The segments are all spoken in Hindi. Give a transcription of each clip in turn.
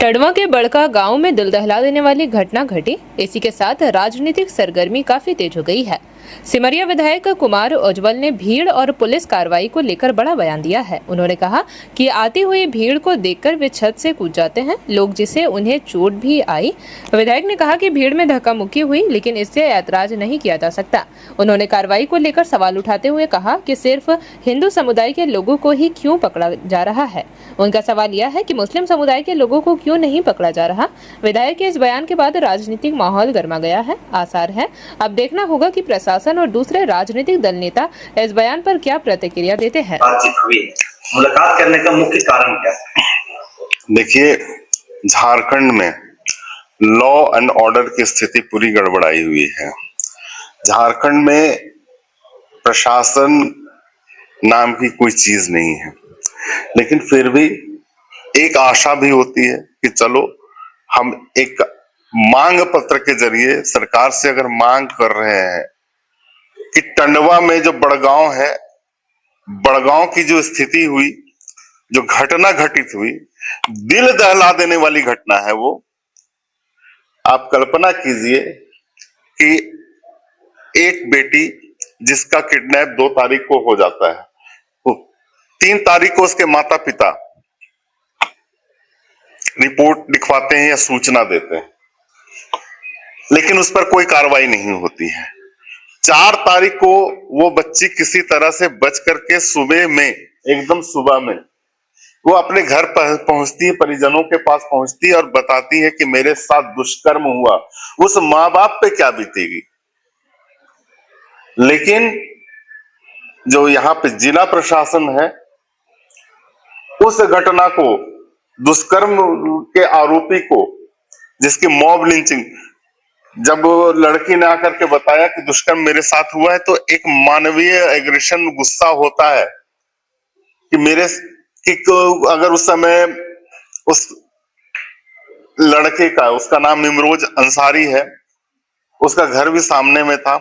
टडवा के बड़का गांव में दिल दहला देने वाली घटना घटी। इसी के साथ राजनीतिक सरगर्मी काफी तेज हो गई है। सिमरिया विधायक कुमार उज्ज्वल ने भीड़ और पुलिस कार्रवाई को लेकर बड़ा बयान दिया है। उन्होंने कहा कि आती हुई भीड़ को देखकर वे छत से कूद जाते हैं लोग, जिससे उन्हें चोट भी आई। विधायक ने कहा कि भीड़ में धक्का मुक्की हुई, लेकिन इससे ऐतराज नहीं किया जा सकता। उन्होंने कार्रवाई को लेकर सवाल उठाते हुए कहा कि सिर्फ हिंदू समुदाय के लोगों को ही क्यों पकड़ा जा रहा है। उनका सवाल यह है कि मुस्लिम समुदाय के लोगों को क्यों नहीं पकड़ा जा रहा। विधायक के इस बयान के बाद राजनीतिक माहौल गर्मा गया है। आसार है अब देखना होगा कि प्रशासन और दूसरे राजनीतिक दल नेता इस बयान पर क्या प्रतिक्रिया देते हैं। मुलाकात करने का मुख्य कारण क्या है? देखिए, झारखंड में लॉ एंड ऑर्डर की स्थिति पूरी गड़बड़ाई हुई है। झारखंड में प्रशासन नाम की कोई चीज नहीं है, लेकिन फिर भी एक आशा भी होती है कि चलो हम एक मांग पत्र के जरिए सरकार से अगर मांग कर रहे हैं कि टंडवा में जो बड़गांव है, बड़गांव की जो स्थिति हुई, जो घटना घटित हुई, दिल दहला देने वाली घटना है वो। आप कल्पना कीजिए कि एक बेटी जिसका किडनैप 2 तारीख को हो जाता है, 3 तारीख को उसके माता पिता रिपोर्ट लिखवाते हैं या सूचना देते हैं, लेकिन उस पर कोई कार्रवाई नहीं होती है। 4 तारीख को वो बच्ची किसी तरह से बच करके सुबह में, एकदम सुबह में वो अपने घर पहुंचती है, परिजनों के पास पहुंचती है और बताती है कि मेरे साथ दुष्कर्म हुआ। उस माँ बाप पे क्या बीतेगी। लेकिन जो यहाँ पे जिला प्रशासन है, उस घटना को, दुष्कर्म के आरोपी को, जिसकी मॉब लिंचिंग, जब लड़की ने आकर के बताया कि दुष्कर्म मेरे साथ हुआ है, तो एक मानवीय एग्रेशन, गुस्सा होता है कि मेरे कि अगर उस समय उस लड़के का, उसका नाम निमरोज अंसारी है, उसका घर भी सामने में था,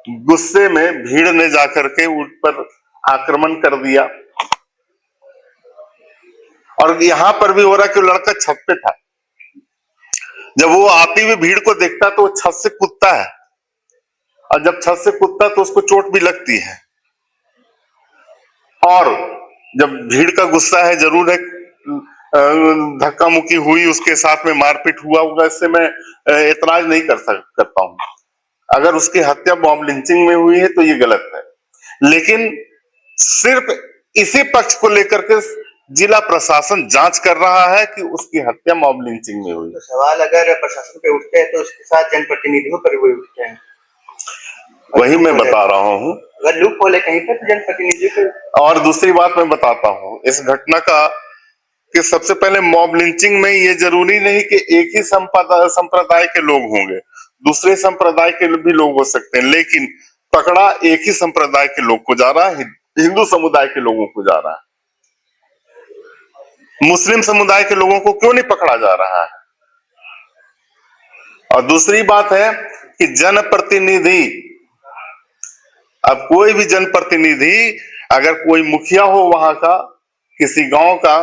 गुस्से में भीड़ ने जाकर के उस पर आक्रमण कर दिया। और यहां पर भी हो रहा कि लड़का छत पे था, जब वो आती हुई भीड़ को देखता तो वो छत से कूदता है, और जब छत से कूदता तो उसको चोट भी लगती है। और जब भीड़ का गुस्सा है, जरूर है, धक्का मुक्की हुई, उसके साथ में मारपीट हुआ होगा, इससे मैं एतराज नहीं करता हूं। अगर उसकी हत्या मॉब लिंचिंग में हुई है तो ये गलत है, लेकिन सिर्फ इसी पक्ष को लेकर के जिला प्रशासन जांच कर रहा है कि उसकी हत्या मॉब लिंचिंग में हुई। तो सवाल अगर प्रशासन पे उठते हैं तो उसके साथ जनप्रतिनिधियों पर भी उठते हैं। वही मैं बता रहा हूँ, अगर लूप होले कहीं पर तो जनप्रतिनिधियों को। और दूसरी बात मैं बताता हूँ इस घटना का, कि सबसे पहले मॉब लिंचिंग में ये जरूरी नहीं कि एक ही संप्रदाय के लोग होंगे, दूसरे संप्रदाय के भी लोग हो सकते हैं, लेकिन पकड़ा एक ही संप्रदाय के लोग को जा रहा है, हिंदू समुदाय के लोगों को जा रहा है। मुस्लिम समुदाय के लोगों को क्यों नहीं पकड़ा जा रहा है। और दूसरी बात है कि जनप्रतिनिधि, अब कोई भी जनप्रतिनिधि, अगर कोई मुखिया हो वहां का, किसी गांव का,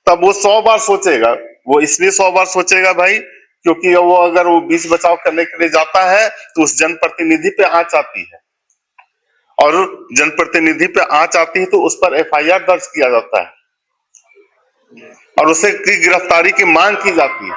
तब वो 100 बार सोचेगा। वो इसलिए 100 बार सोचेगा भाई, क्योंकि वो अगर वो बीच बचाव करने के लिए जाता है तो उस जनप्रतिनिधि पे आंच आती है, और जनप्रतिनिधि पे आंच आती है तो उस पर FIR दर्ज किया जाता है और उसे की गिरफ्तारी की मांग की जाती है।